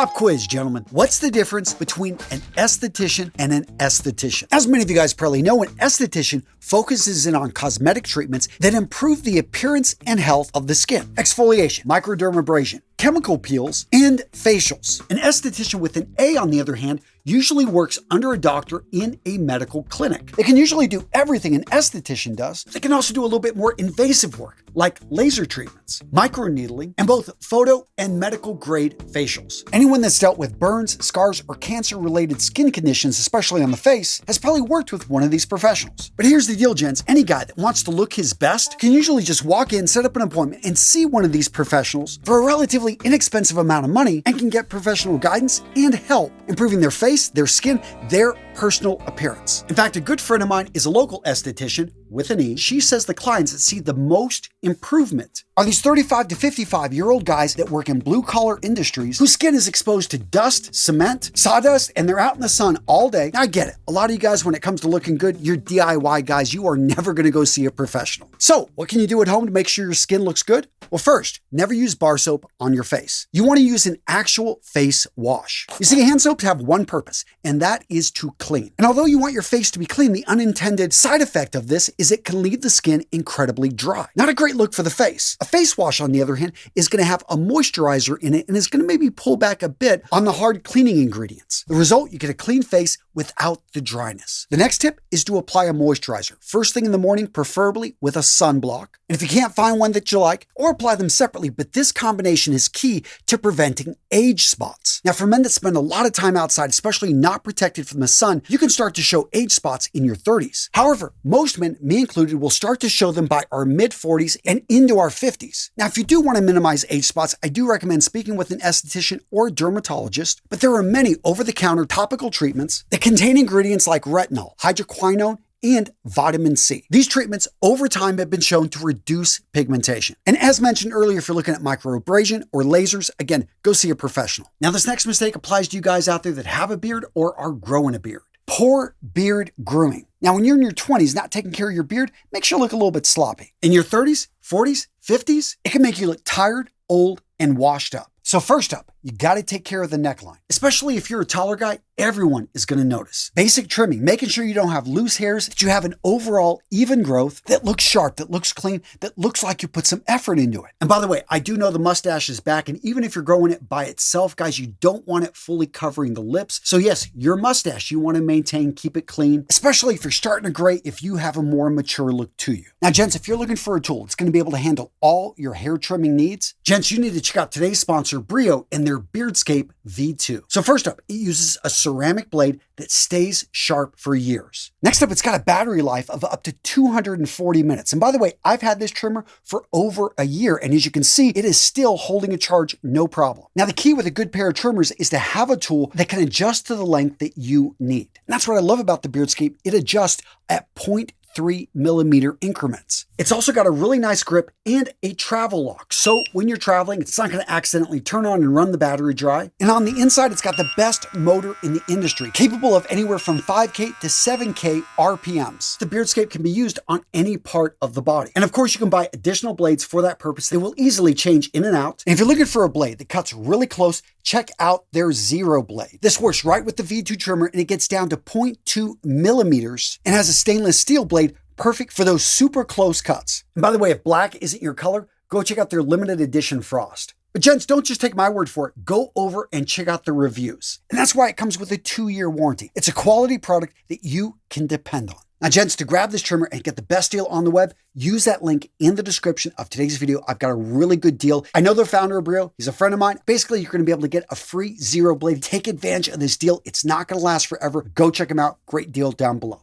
Pop quiz, gentlemen. What's the difference between an esthetician and an esthetician? As many of you guys probably know, an esthetician focuses in on cosmetic treatments that improve the appearance and health of the skin. Exfoliation, microdermabrasion, chemical peels, and facials. An esthetician with an A, on the other hand, usually works under a doctor in a medical clinic. They can usually do everything an esthetician does. They can also do a little bit more invasive work, like laser treatments, microneedling, and both photo and medical grade facials. Anyone that's dealt with burns, scars, or cancer-related skin conditions, especially on the face, has probably worked with one of these professionals. But here's the deal, gents. Any guy that wants to look his best can usually just walk in, set up an appointment, and see one of these professionals for a relatively inexpensive amount of money and can get professional guidance and help improving their face, their skin, their personal appearance. In fact, a good friend of mine is a local esthetician with an E. She says the clients that see the most improvement are these 35 to 55-year-old guys that work in blue-collar industries whose skin is exposed to dust, cement, sawdust, and they're out in the sun all day. Now, I get it. A lot of you guys, when it comes to looking good, you're DIY guys. You are never going to go see a professional. So, what can you do at home to make sure your skin looks good? Well, first, never use bar soap on your face. You want to use an actual face wash. You see, hand soaps have one purpose, and that is to clean. And although you want your face to be clean, the unintended side effect of this is it can leave the skin incredibly dry. Not a great look for the face. A face wash, on the other hand, is going to have a moisturizer in it and is going to maybe pull back a bit on the hard cleaning ingredients. The result, you get a clean face without the dryness. The next tip is to apply a moisturizer. First thing in the morning, preferably with a sunblock. And if you can't find one that you like, or apply them separately, but this combination is key to preventing age spots. Now, for men that spend a lot of time outside, especially not protected from the sun, you can start to show age spots in your 30s. However, most men, me included, will start to show them by our mid-40s and into our 50s. Now, if you do want to minimize age spots, I do recommend speaking with an esthetician or a dermatologist, but there are many over-the-counter topical treatments that contain ingredients like retinol, hydroquinone, and vitamin C. These treatments over time have been shown to reduce pigmentation. And as mentioned earlier, if you're looking at microabrasion or lasers, again, go see a professional. Now, this next mistake applies to you guys out there that have a beard or are growing a beard. Poor beard grooming. Now, when you're in your 20s not taking care of your beard, makes you look a little bit sloppy. In your 30s, 40s, 50s, it can make you look tired, old, and washed up. So first up, you got to take care of the neckline. Especially if you're a taller guy, everyone is going to notice. Basic trimming, making sure you don't have loose hairs, that you have an overall even growth that looks sharp, that looks clean, that looks like you put some effort into it. And by the way, I do know the mustache is back, and even if you're growing it by itself, guys, you don't want it fully covering the lips. So yes, your mustache, you want to maintain, keep it clean, especially if you're starting to gray, if you have a more mature look to you. Now, gents, if you're looking for a tool, it's going to be able to handle all your hair trimming needs. Gents, you need to check out today's sponsor, Brio, and their Beardscape V2. So first up, it uses a ceramic blade that stays sharp for years. Next up, it's got a battery life of up to 240 minutes. And by the way, I've had this trimmer for over a year, and as you can see, it is still holding a charge, no problem. Now, the key with a good pair of trimmers is to have a tool that can adjust to the length that you need. And that's what I love about the Beardscape. It adjusts at 0.3 millimeter increments. It's also got a really nice grip and a travel lock. So when you're traveling, it's not going to accidentally turn on and run the battery dry. And on the inside, it's got the best motor in the industry, capable of anywhere from 5K to 7K RPMs. The Beardscape can be used on any part of the body. And of course, you can buy additional blades for that purpose. They will easily change in and out. And if you're looking for a blade that cuts really close, check out their Zero Blade. This works right with the V2 trimmer, and it gets down to 0.2 millimeters and has a stainless steel blade, perfect for those super close cuts. And by the way, if black isn't your color, go check out their limited edition Frost. But gents, don't just take my word for it. Go over and check out the reviews. And that's why it comes with a 2-year warranty. It's a quality product that you can depend on. Now, gents, to grab this trimmer and get the best deal on the web, use that link in the description of today's video. I've got a really good deal. I know the founder of Brio. He's a friend of mine. Basically, you're going to be able to get a free Zero Blade. Take advantage of this deal. It's not going to last forever. Go check him out. Great deal down below.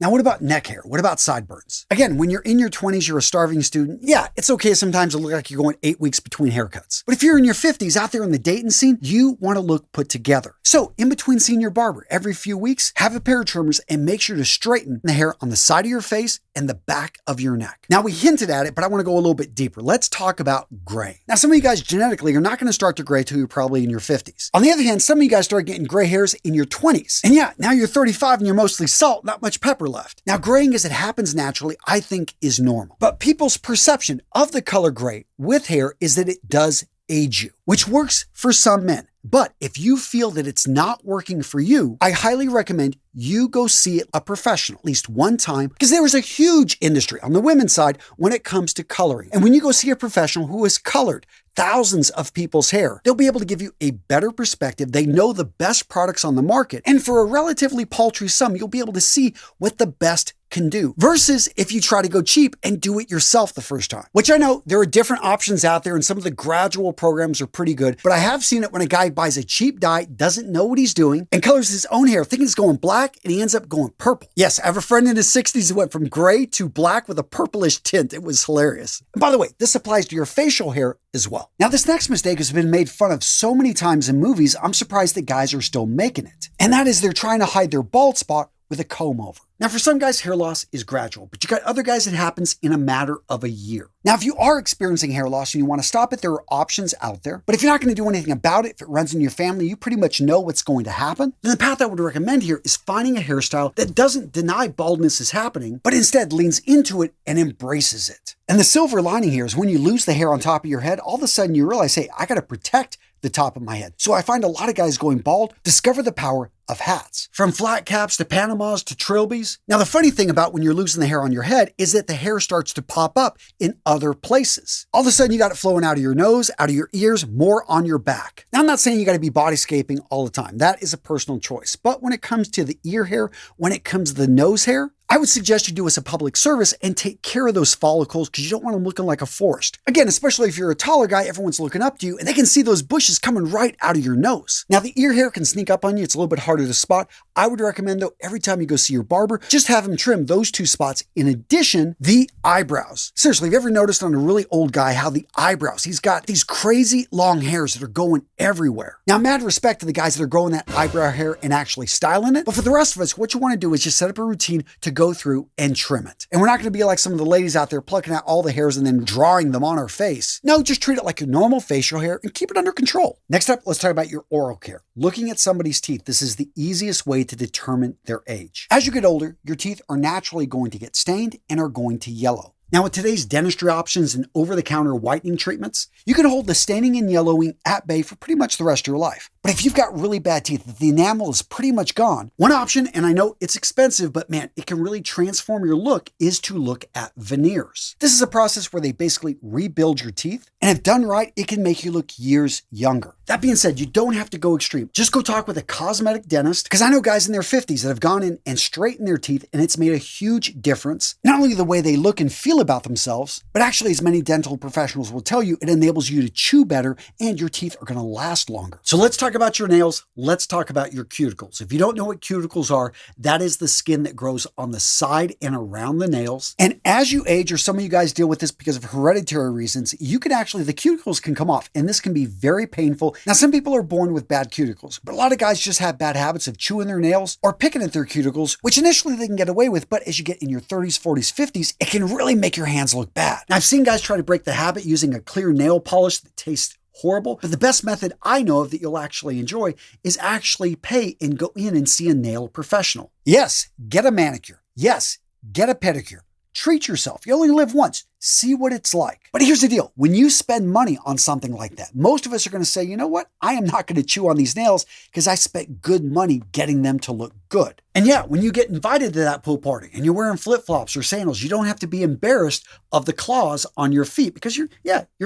Now, what about neck hair? What about sideburns? Again, when you're in your 20s, you're a starving student. Yeah, it's okay sometimes to look like you're going 8 weeks between haircuts. But if you're in your 50s out there in the dating scene, you want to look put together. So in between seeing your barber every few weeks, have a pair of trimmers and make sure to straighten the hair on the side of your face and the back of your neck. Now, we hinted at it, but I want to go a little bit deeper. Let's talk about gray. Now, some of you guys genetically are not going to start to gray till you're probably in your 50s. On the other hand, some of you guys start getting gray hairs in your 20s. And yeah, now you're 35 and you're mostly salt, not much pepper left. Now, graying as it happens naturally, I think is normal. But people's perception of the color gray with hair is that it does age you, which works for some men. But if you feel that it's not working for you, I highly recommend you go see a professional at least one time, because there is a huge industry on the women's side when it comes to coloring. And when you go see a professional who has colored thousands of people's hair, they'll be able to give you a better perspective. They know the best products on the market. And for a relatively paltry sum, you'll be able to see what the best can do, versus if you try to go cheap and do it yourself the first time. Which I know there are different options out there, and some of the gradual programs are pretty good, but I have seen it when a guy buys a cheap dye, doesn't know what he's doing, and colors his own hair thinking it's going black, and he ends up going purple. Yes, I have a friend in his 60s who went from gray to black with a purplish tint. It was hilarious. And by the way, this applies to your facial hair as well. Now, this next mistake has been made fun of so many times in movies, I'm surprised that guys are still making it. And that is they're trying to hide their bald spot with a comb over. Now, for some guys, hair loss is gradual, but you got other guys it happens in a matter of a year. Now, if you are experiencing hair loss and you want to stop it, there are options out there. But if you're not going to do anything about it, if it runs in your family, you pretty much know what's going to happen, then the path I would recommend here is finding a hairstyle that doesn't deny baldness is happening, but instead leans into it and embraces it. And the silver lining here is when you lose the hair on top of your head, all of a sudden you realize, hey, I got to protect the top of my head. So I find a lot of guys going bald discover the power of hats. From flat caps to Panamas to trilbies. Now, the funny thing about when you're losing the hair on your head is that the hair starts to pop up in other places. All of a sudden, you got it flowing out of your nose, out of your ears, more on your back. Now, I'm not saying you got to be bodyscaping all the time. That is a personal choice. But when it comes to the ear hair, when it comes to the nose hair, I would suggest you do us a public service and take care of those follicles, because you don't want them looking like a forest. Again, especially if you're a taller guy, everyone's looking up to you and they can see those bushes coming right out of your nose. Now, the ear hair can sneak up on you. It's a little bit harder to spot. I would recommend, though, every time you go see your barber, just have him trim those two spots. In addition, the eyebrows. Seriously, have you ever noticed on a really old guy how the eyebrows, he's got these crazy long hairs that are going everywhere. Now, mad respect to the guys that are growing that eyebrow hair and actually styling it. But for the rest of us, what you want to do is just set up a routine to go through and trim it. And we're not going to be like some of the ladies out there plucking out all the hairs and then drawing them on our face. No, just treat it like your normal facial hair and keep it under control. Next up, let's talk about your oral care. Looking at somebody's teeth, this is the easiest way to determine their age. As you get older, your teeth are naturally going to get stained and are going to yellow. Now, with today's dentistry options and over-the-counter whitening treatments, you can hold the staining and yellowing at bay for pretty much the rest of your life. But if you've got really bad teeth, that the enamel is pretty much gone, one option, and I know it's expensive, but man, it can really transform your look, is to look at veneers. This is a process where they basically rebuild your teeth, and if done right, it can make you look years younger. That being said, you don't have to go extreme. Just go talk with a cosmetic dentist, because I know guys in their 50s that have gone in and straightened their teeth, and it's made a huge difference. Not only the way they look and feel about themselves, but actually, as many dental professionals will tell you, it enables you to chew better and your teeth are going to last longer. So let's talk about your nails. Let's talk about your cuticles. If you don't know what cuticles are, that is the skin that grows on the side and around the nails. And as you age, or some of you guys deal with this because of hereditary reasons, you can actually, the cuticles can come off, and this can be very painful. Now, some people are born with bad cuticles, but a lot of guys just have bad habits of chewing their nails or picking at their cuticles, which initially they can get away with, but as you get in your 30s, 40s, 50s, it can really make your hands look bad. Now, I've seen guys try to break the habit using a clear nail polish that tastes horrible, but the best method I know of that you'll actually enjoy is actually pay and go in and see a nail professional. Yes, get a manicure. Yes, get a pedicure. Treat yourself. You only live once. See what it's like. But here's the deal. When you spend money on something like that, most of us are going to say, you know what? I am not going to chew on these nails because I spent good money getting them to look good. And yeah, when you get invited to that pool party and you're wearing flip-flops or sandals, you don't have to be embarrassed of the claws on your feet because your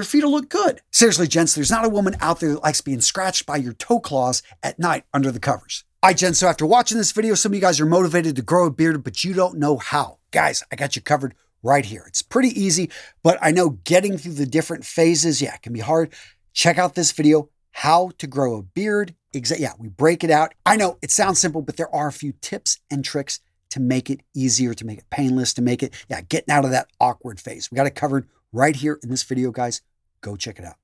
feet will look good. Seriously, gents, there's not a woman out there that likes being scratched by your toe claws at night under the covers. All right, gents, so after watching this video, some of you guys are motivated to grow a beard, but you don't know how. Guys, I got you covered right here. It's pretty easy, but I know getting through the different phases, it can be hard. Check out this video, how to grow a beard. We break it out. I know it sounds simple, but there are a few tips and tricks to make it easier, to make it painless, to make it, getting out of that awkward phase. We got it covered right here in this video, guys. Go check it out.